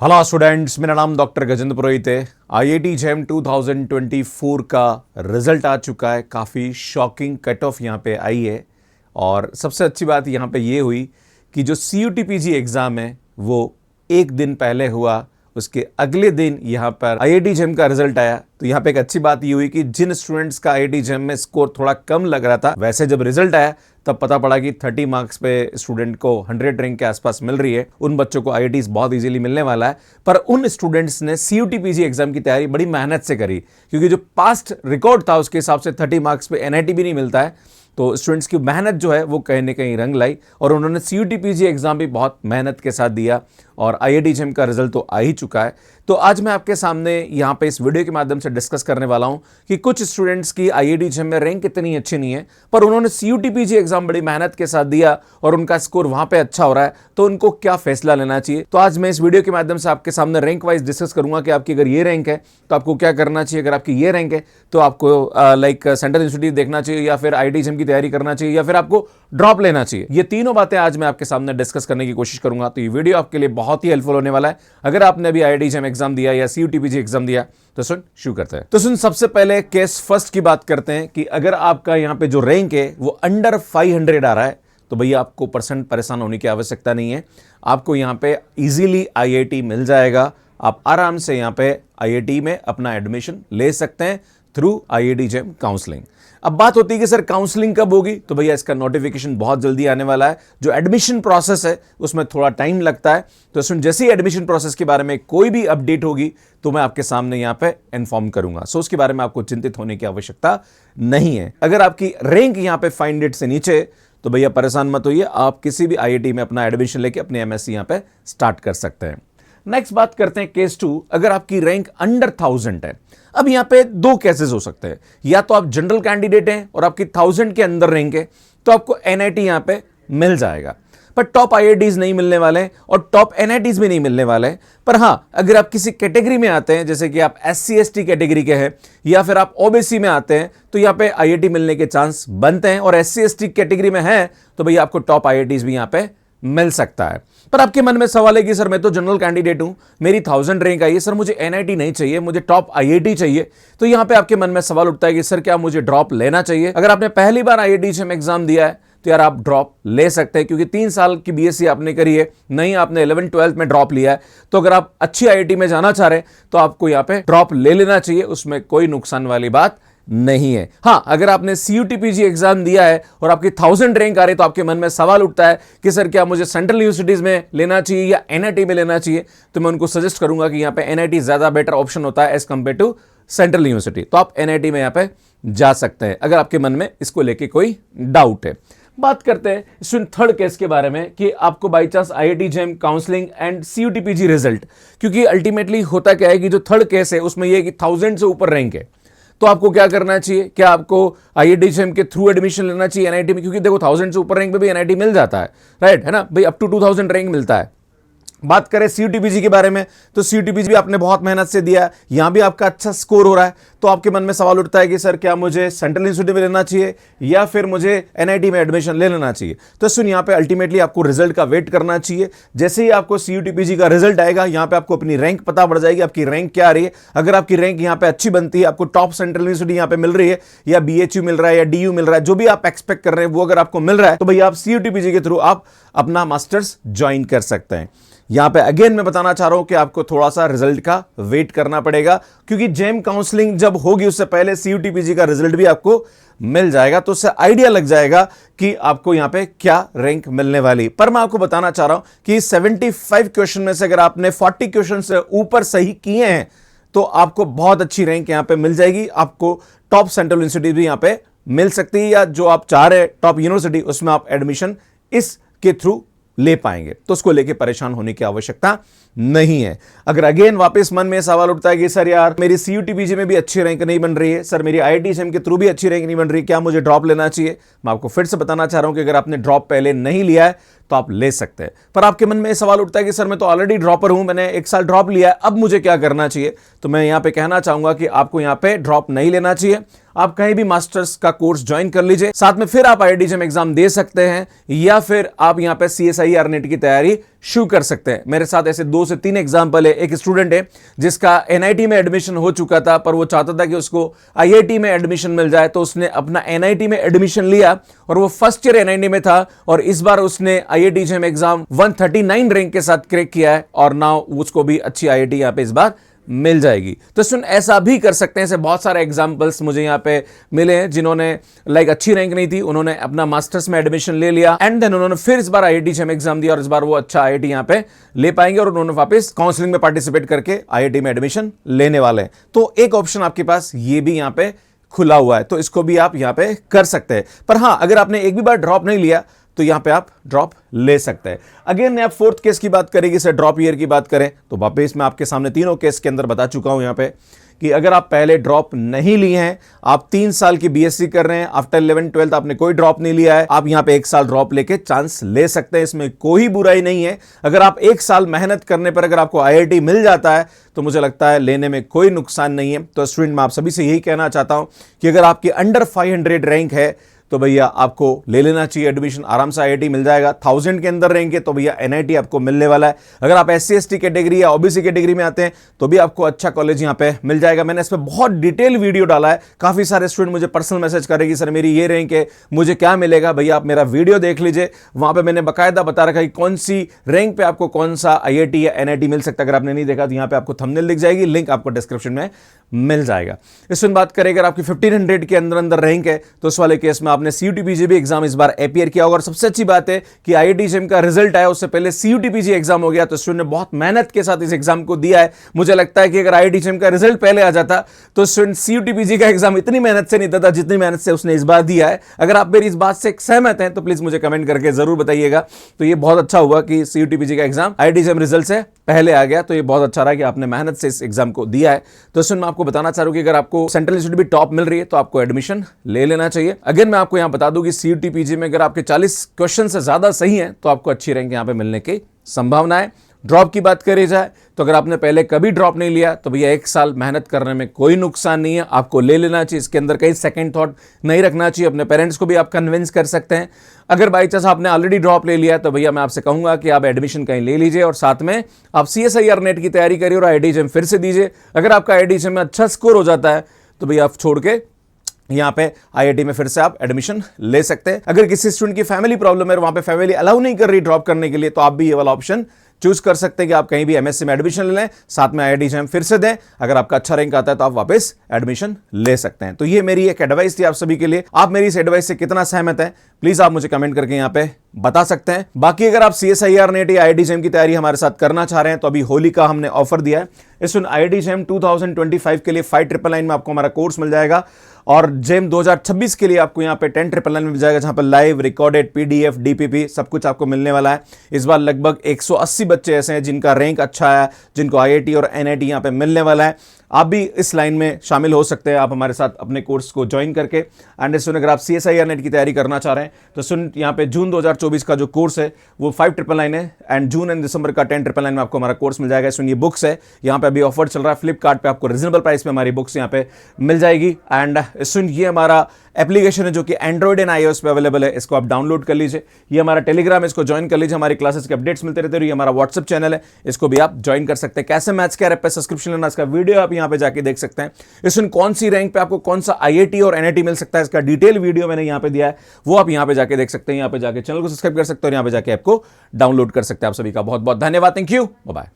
Hello students, मेरा नाम doctor Gajendra पुरोहित है। आईआईटी जेम 2024 का रिजल्ट आ चुका है। काफ़ी शॉकिंग कट ऑफ यहाँ पे आई है और सबसे अच्छी बात यहाँ पे ये हुई कि जो CUT-PG एग्ज़ाम है वो एक दिन पहले हुआ, उसके अगले दिन यहाँ पर आईआईटी जेम का रिजल्ट आया। तो यहाँ पे एक अच्छी बात ये हुई कि जिन स्टूडेंट्स का आईआईटी जेम में स्कोर थोड़ा कम लग रहा था, वैसे जब रिजल्ट आया तब पता पड़ा कि 30 मार्क्स पे स्टूडेंट को 100 रैंक के आसपास मिल रही है। उन बच्चों को आईआईटीज बहुत इजीली मिलने वाला है। पर उन स्टूडेंट्स ने CUT-PG एग्जाम की तैयारी बड़ी मेहनत से करी, क्योंकि जो पास्ट रिकॉर्ड था उसके हिसाब से 30 मार्क्स पे NIT भी नहीं मिलता है। तो स्टूडेंट्स की मेहनत जो है वो कहीं ना कहीं रंग लाई और उन्होंने CUT-PG एग्जाम भी बहुत मेहनत के साथ दिया और आईआईटी जेम का रिजल्ट तो आ ही चुका है। तो आज मैं आपके सामने यहाँ पे इस वीडियो के माध्यम से डिस्कस करने वाला हूँ कि कुछ स्टूडेंट्स की आईआईटी जेम में रैंक इतनी अच्छी नहीं है, पर उन्होंने CUT-PG एग्जाम बड़ी मेहनत के साथ दिया और उनका स्कोर वहां पे अच्छा हो रहा है, तो उनको क्या फैसला लेना चाहिए। तो आज मैं इस वीडियो के माध्यम से आपके सामने रैंक वाइज डिस्कस करूंगा कि आपकी अगर ये रैंक है तो आपको क्या करना चाहिए, अगर आपकी ये रैंक है तो आपको लाइक सेंट्रल इंस्टीट्यूट देखना चाहिए या फिर आईआईटी जेम की तैयारी करना चाहिए या फिर आपको ड्रॉप लेना चाहिए। ये तीनों बातें आज मैं आपके सामने डिस्कस करने की कोशिश करूंगा। तो ये वीडियो आपके लिए बहुत ही हेल्पफुल होने वाला है। अगर आपने अभी आईआईटी जेम एग्जाम दिया या CUT-PG एग्जाम दिया तो सुन शुरू करते हैं। तो सुन, सबसे पहले केस फर्स्ट की बात करते हैं कि अगर आपका यहां पे जो रैंक है वो अंडर 500 आ रहा है तो भैया आपको परसेंट परेशान होने की आवश्यकता नहीं है। आपको यहां पे इजीली आईआईटी मिल जाएगा। आप आराम से यहां पे आईआईटी में अपना एडमिशन ले सकते हैं थ्रू आईआईटी जेम काउंसलिंग। अब बात होती है कि सर काउंसलिंग कब होगी, तो भैया इसका नोटिफिकेशन बहुत जल्दी आने वाला है। जो एडमिशन प्रोसेस है उसमें थोड़ा टाइम लगता है। तो सुन, जैसे ही एडमिशन प्रोसेस के बारे में कोई भी अपडेट होगी तो मैं आपके सामने यहां पे इन्फॉर्म करूंगा। सो उसके बारे में आपको चिंतित होने की आवश्यकता नहीं है। अगर आपकी रैंक यहां पे 500 से नीचे तो भैया परेशान मत होइए, आप किसी भी आईआईटी में अपना एडमिशन लेके अपने MSc यहां पे स्टार्ट कर सकते हैं। नेक्स्ट बात करते हैं केस 2। अगर आपकी रैंक अंडर 1000 है, अब यहां पे दो केसेस हो सकते हैं। या तो आप जनरल कैंडिडेट हैं और आपकी 1000 के अंदर रैंक है तो आपको NIT यहां पे मिल जाएगा, पर टॉप IITs नहीं मिलने वाले हैं और टॉप NITs भी नहीं मिलने वाले हैं। पर हां, अगर आप किसी कैटेगरी में आते हैं, जैसे कि आप SC/ST कैटेगरी के हैं या फिर आप OBC में आते हैं, तो यहां पे IIT मिलने के चांस बनते हैं। और SC/ST कैटेगरी में है तो भैया आपको टॉप IITs भी यहां पे मिल सकता है। पर आपके मन में सवाल है कि सर मैं तो जनरल कैंडिडेट हूं, मेरी 1000 रैंक आई है, सर मुझे NIT नहीं चाहिए, मुझे टॉप IIT चाहिए। तो यहां पे आपके मन में सवाल उठता है कि सर क्या मुझे ड्रॉप लेना चाहिए। अगर आपने पहली बार आईआईटी जेम एग्जाम दिया है तो यार आप ड्रॉप ले सकते हैं, क्योंकि 3 साल की BSc आपने करी है, नहीं आपने 11th-12th में ड्रॉप लिया है। तो अगर आप अच्छी IIT में जाना चाह रहे हैं तो आपको यहां पे ड्रॉप ले लेना चाहिए, उसमें कोई नुकसान वाली बात नहीं है। हां, अगर आपने CUT-PG एग्जाम दिया है और आपकी 1000 रैंक आ रही है तो आपके मन में सवाल उठता है कि सर क्या मुझे सेंट्रल यूनिवर्सिटीज में लेना चाहिए या NIT में लेना चाहिए। तो मैं उनको सजेस्ट करूंगा कि यहां पे NIT ज्यादा बेटर ऑप्शन होता है as compare to central university. तो आप NIT में यहां पे जा सकते हैं अगर आपके मन में इसको लेके कोई डाउट है। बात करते हैं स्टूडेंट थर्ड केस के बारे में कि आपको by chance IIT JAM counselling and CUT-PG result, क्योंकि अल्टीमेटली होता क्या है कि जो थर्ड केस है उसमें यह कि 1000 से ऊपर रैंक है, तो आपको क्या करना चाहिए। क्या आपको आईआईटी जेम के थ्रू एडमिशन लेना चाहिए NIT में, क्योंकि देखो 1000 से ऊपर रैंक पे भी NIT मिल जाता है, राइट है ना भाई, अप टू 2000 रैंक मिलता है। बात करें CUT-PG के बारे में तो CUT-PG भी आपने बहुत मेहनत से दिया, यहां भी आपका अच्छा स्कोर हो रहा है। तो आपके मन में सवाल उठता है कि सर क्या मुझे सेंट्रल इंस्टीट्यूट में लेना चाहिए या फिर मुझे NIT में एडमिशन ले लेना चाहिए। तो सुन, यहां पे अल्टीमेटली आपको रिजल्ट का वेट करना चाहिए। जैसे ही आपको CUT-PG का रिजल्ट आएगा यहां पे आपको अपनी रैंक पता पड़ जाएगी, आपकी रैंक क्या आ रही है। अगर आपकी रैंक यहां पे अच्छी बनती है, आपको टॉप सेंट्रल यूनिवर्सिटी यहां पे मिल रही है या BHU मिल रहा है या DU मिल रहा है, जो भी आप एक्सपेक्ट कर रहे हैं वो अगर आपको मिल रहा है तो भैया आप CUT-PG के थ्रू आप अपना मास्टर्स ज्वाइन कर सकते हैं। यहां पे अगेन मैं बताना चाह रहा हूं कि आपको थोड़ा सा रिजल्ट का वेट करना पड़ेगा, क्योंकि जेम काउंसलिंग जब होगी उससे पहले CUT-PG का रिजल्ट भी आपको मिल जाएगा, तो उससे आइडिया लग जाएगा कि आपको यहां पे क्या रैंक मिलने वाली। पर मैं आपको बताना चाह रहा हूं कि 75 क्वेश्चन में से अगर आपने 40 क्वेश्चन से ऊपर सही किए हैं तो आपको बहुत अच्छी रैंक यहां पे मिल जाएगी। आपको टॉप सेंट्रल यूनिवर्सिटी भी यहां पे मिल सकती है, या जो आप चाह रहे हैं टॉप यूनिवर्सिटी उसमें आप एडमिशन इसके थ्रू ले पाएंगे। तो उसको लेके परेशान होने की आवश्यकता नहीं है। अगर अगेन वापस मन में सवाल उठता है कि सर यार मेरी CUT-PG में भी अच्छी रैंक नहीं बन रही है, सर मेरी आईआईटी जेम के थ्रू भी अच्छी रैंक नहीं बन रही, क्या मुझे ड्रॉप लेना चाहिए। मैं आपको फिर से बताना चाह रहा हूं कि अगर आपने ड्रॉप पहले नहीं लिया है तो आप ले सकते हैं। पर आपके मन में सवाल उठता है कि सर मैं तो ऑलरेडी ड्रॉपर हूं, मैंने 1 साल ड्रॉप लिया है, अब मुझे क्या करना चाहिए। तो मैं यहां पे कहना चाहूंगा कि आपको यहां पे ड्रॉप नहीं लेना चाहिए। आप कहीं भी मास्टर्स का कोर्स ज्वाइन कर लीजिए, साथ में फिर आप IIT JEM एग्जाम दे सकते हैं, या फिर आप यहां पे CSIR नेट की तैयारी शुरू कर सकते हैं। मेरे साथ ऐसे 2 से 3 एग्जाम्पल है। एक स्टूडेंट है जिसका NIT में एडमिशन हो चुका था, पर वो चाहता था कि उसको IIT में एडमिशन मिल जाए, तो उसने अपना NIT में एडमिशन लिया और वो फर्स्ट ईयर NIT में था, और इस बार उसने IIT JEM एग्जाम 139 रैंक के साथ क्रैक किया है, और नाउ उसको भी अच्छी IIT यहां पे इस बार मिल जाएगी। तो सुन, ऐसा भी कर सकते हैं। ऐसे बहुत सारे एग्जांपल्स मुझे यहाँ पे मिले हैं जिन्होंने अच्छी रैंक नहीं थी, उन्होंने अपना मास्टर्स में एडमिशन ले लिया, एंड देन उन्होंने फिर इस बार IIT JEM एग्जाम दिया, और इस बार वो अच्छा IIT यहाँ पे ले पाएंगे, और उन्होंने वापस काउंसलिंग में पार्टिसिपेट करके IIT में एडमिशन लेने वाले हैं। तो एक ऑप्शन आपके पास ये भी यहाँ पे खुला हुआ है, तो इसको भी आप यहाँ पे कर सकते हैं। पर हाँ, अगर आपने एक भी बार ड्रॉप नहीं लिया तो यहां पे आप ड्रॉप ले सकते हैं। अगेन आप 4th केस की बात करेंगे, से ड्रॉप ईयर की बात करें तो वापस मैं आपके सामने तीनों केस के अंदर बता चुका हूं यहां पे कि अगर आप पहले ड्रॉप नहीं लिए हैं, आप 3 साल की BSc कर रहे हैं, आफ्टर 11th 12th आपने कोई ड्रॉप नहीं लिया है, आप यहां पे 1 साल ड्रॉप लेके चांस ले सकते हैं, इसमें कोई बुराई नहीं है। अगर आप 1 साल मेहनत करने पर अगर आपको IIT मिल जाता है तो मुझे लगता है लेने में कोई नुकसान नहीं है। तो स्टूडेंट, मैं आप सभी से यही कहना चाहता हूं कि अगर आपकी अंडर 500 रैंक है तो भैया आपको ले लेना चाहिए एडमिशन, आराम से IIT मिल जाएगा। 1000 के अंदर रहेंगे तो भैया NIT आपको मिलने वाला है। अगर आप SC ST कैटेगरी या OBC कैटेगरी में आते हैं तो भी आपको अच्छा कॉलेज यहाँ पे मिल जाएगा। मैंने इस पर बहुत डिटेल वीडियो डाला है, काफी सारे स्टूडेंट मुझे पर्सनल मैसेज करेंगे, सर मेरी ये रैंक है, मुझे क्या मिलेगा। भैया आप मेरा वीडियो देख लीजिए, वहां पर मैंने बाकायदा बता रखा है कि कौन सी रैंक पे आपको कौन सा IIT या NIT मिल सकता है। अगर आपने नहीं देखा तो यहाँ पे आपको थंबनेल दिख जाएगी, लिंक आपको डिस्क्रिप्शन में मिल जाएगा। इसमें बात करें अगर आपकी 1500 के अंदर रैंक है तो उस वाले केस में आपने CUT PG एग्जाम इस बार अपीयर किया होगा। और सबसे अच्छी बात है कि IIT JEM का रिजल्ट आया उससे पहले CUT PG एग्जाम हो गया, तो स्टूडेंट ने बहुत मेहनत के साथ इस एग्जाम को दिया है। मुझे लगता है कि अगर IIT JEM का रिजल्ट पहले आ जाता तो स्टूडेंट CUT PG का एग्जाम इतनी मेहनत से नहीं देता जितनी मेहनत से उसने इस बार दिया है। अगर आप मेरी इस बात से सहमत हैं तो प्लीज मुझे कमेंट करके जरूर बताइएगा। तो ये बहुत अच्छा हुआ कि CUT PG का एग्जाम IIT JEM रिजल्ट से पहले आ गया, तो ये बहुत अच्छा रहा कि आपने मेहनत से इस एग्जाम को दिया है। तो स्टूडेंट, मैं आपको बताना चाह रहा हूं कि अगर आपको सेंट्रल इंस्टीट्यूट भी टॉप मिल रही है तो आपको एडमिशन ले लेना चाहिए। अगेन मैं आपको यहां बता दूं कि CUT PG में अगर आपके 40 क्वेश्चन से ज्यादा सही हैं तो आपको अच्छी रैंक यहां पे मिलने की संभावना है। ड्रॉप की बात करी जाए तो अगर आपने पहले कभी ड्रॉप नहीं लिया तो भैया 1 साल मेहनत करने में कोई नुकसान नहीं है, आपको ले लेना चाहिए। इसके अंदर कहीं सेकंड थॉट नहीं रखना चाहिए। अपने पेरेंट्स को भी आप कन्विंस कर सकते हैं। अगर बाई चांस आपने ऑलरेडी ड्रॉप ले लिया तो भैया मैं आपसे कहूंगा कि आप एडमिशन कहीं ले लीजिए, और साथ में आप CSIR नेट की तैयारी करिए और IIT JEM फिर से दीजिए। अगर आपका IIT JEM में अच्छा स्कोर हो जाता है तो भैया आप छोड़ के यहाँ पे IIT में फिर से आप एडमिशन ले सकते हैं। अगर किसी स्टूडेंट की फैमिली प्रॉब्लम है, वहां पे फैमिली अलाउ नहीं कर रही ड्रॉप करने के लिए, तो आप भी ये वाला ऑप्शन चूज कर सकते हैं कि आप कहीं भी MSc में एडमिशन ले लें, साथ में IIT JEM फिर से दें। अगर आपका अच्छा रैंक आता है तो आप वापस एडमिशन ले सकते हैं। तो ये मेरी एक एडवाइस थी आप सभी के लिए। आप मेरी इस एडवाइस से कितना सहमत हैं प्लीज आप मुझे कमेंट करके यहाँ पे बता सकते हैं। बाकी अगर आप CSIR नेट या IIT JEM की तैयारी हमारे साथ करना चाह रहे हैं तो अभी होली का हमने ऑफर दिया है। इस IIT JEM 2025 के लिए 5999 में आपको हमारा कोर्स मिल जाएगा, और JEM 2026 के लिए आपको यहाँ पे 10,999 में मिल जाएगा, जहां पर लाइव रिकॉर्डेड PDF DPP सब कुछ आपको मिलने वाला है। इस बार लगभग 180 बच्चे ऐसे हैं जिनका रैंक अच्छा है, जिनको IIT और NIT यहाँ पे मिलने वाला है। आप भी इस लाइन में शामिल हो सकते हैं, आप हमारे साथ अपने कोर्स को ज्वाइन करके। एंड सुन, अगर आप CSIR नेट की तैयारी करना चाह रहे हैं तो सुन, यहाँ पे जून 2024 का जो कोर्स है वो 5999 है, एंड जून एंड दिसंबर का 10,999 में आपको हमारा कोर्स मिल जाएगा। सुन, ये बुक्स है, यहाँ पे अभी ऑफर चल रहा है, फ्लिपकार्ट पे आपको रिजनेबल प्राइस पे हमारी बुक्स यहाँ पे मिल जाएगी। एंड सुन, ये हमारा एप्लीकेशन है जो कि एंड्रॉइड एंड iOS पे अवेलेबल है, इसको आप डाउनलोड कर लीजिए। ये हमारा टेलीग्राम है, इसको ज्वाइन कर लीजिए, हमारी क्लासेस के अपडेट्स मिलते रहते हैं। ये हमारा व्हाट्सएप चैनल है, इसको भी आप ज्वाइन कर सकते हैं। कैसे मैथ्स के ऐप पे सब्सक्रिप्शन लेना, इसका वीडियो आप यहाँ पे जाके देख सकते हैं। इसमें कौन सी रैंक पे आपको कौन सा IIT और NIT मिल सकता है, इसका डिटेल वीडियो मैंने यहाँ पे दिया है, वो आप यहाँ पे जाके देख सकते हैं। यहाँ पे जाके चैनल को सब्सक्राइब कर सकते हैं और यहाँ पे जाके ऐप को डाउनलोड कर सकते हैं। आप सभी का बहुत बहुत धन्यवाद। Thank you, bye.